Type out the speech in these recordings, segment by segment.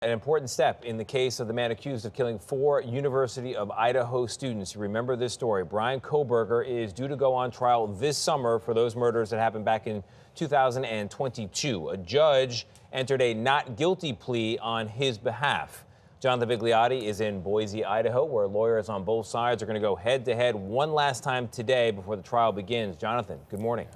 An important step in the case of the man accused of killing 4 University of Idaho students. You remember this story. Bryan Kohberger is due to go on trial this summer for those murders that happened back in 2022. A judge entered a not guilty plea on his behalf. Jonathan Vigliotti is in Boise, Idaho, where lawyers on both sides are going to go head to head one last time today before the trial begins. Jonathan, good morning.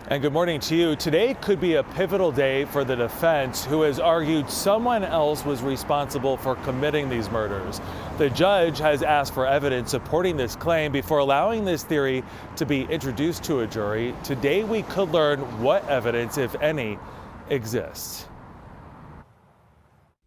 And good morning to you. Today could be a pivotal day for the defense, who has argued someone else was responsible for committing these murders. The judge has asked for evidence supporting this claim before allowing this theory to be introduced to a jury. Today we could learn what evidence, if any, exists.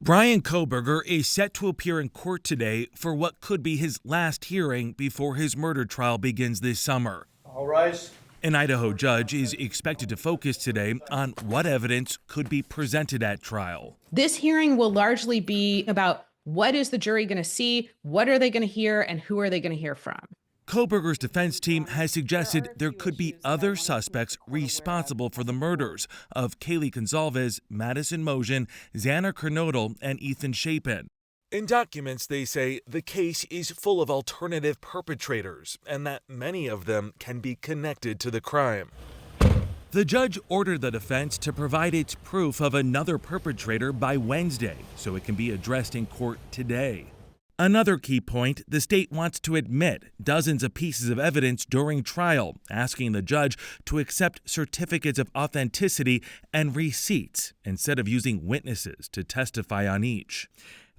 Bryan Kohberger is set to appear in court today for what could be his last hearing before his murder trial begins this summer. All rise. An Idaho judge is expected to focus today on what evidence could be presented at trial. This hearing will largely be about what is the jury going to see, what are they going to hear, and who are they going to hear from. Kohberger's defense team has suggested there could be other suspects responsible for the murders of Kaylee Gonzalez, Madison Mosion, Xana Kernodle, and Ethan Chapin. In documents, they say the case is full of alternative perpetrators and that many of them can be connected to the crime. The judge ordered the defense to provide its proof of another perpetrator by Wednesday, so it can be addressed in court today. Another key point, the state wants to admit dozens of pieces of evidence during trial, asking the judge to accept certificates of authenticity and receipts instead of using witnesses to testify on each.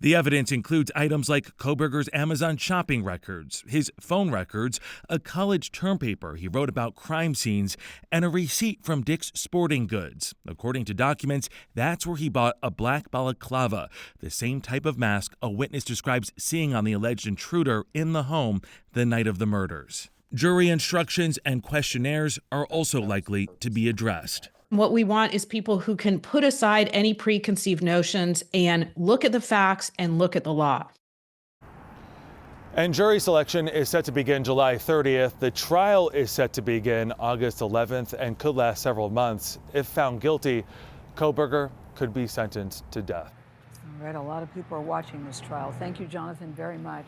The evidence includes items like Kohberger's Amazon shopping records, his phone records, a college term paper he wrote about crime scenes, and a receipt from Dick's Sporting Goods. According to documents, that's where he bought a black balaclava, the same type of mask a witness describes seeing on the alleged intruder in the home the night of the murders. Jury instructions and questionnaires are also likely to be addressed. What we want is people who can put aside any preconceived notions and look at the facts and look at the law. And jury selection is set to begin July 30th. The trial is set to begin August 11th and could last several months. If found guilty, Kohberger could be sentenced to death. All right, a lot of people are watching this trial. Thank you, Jonathan, very much.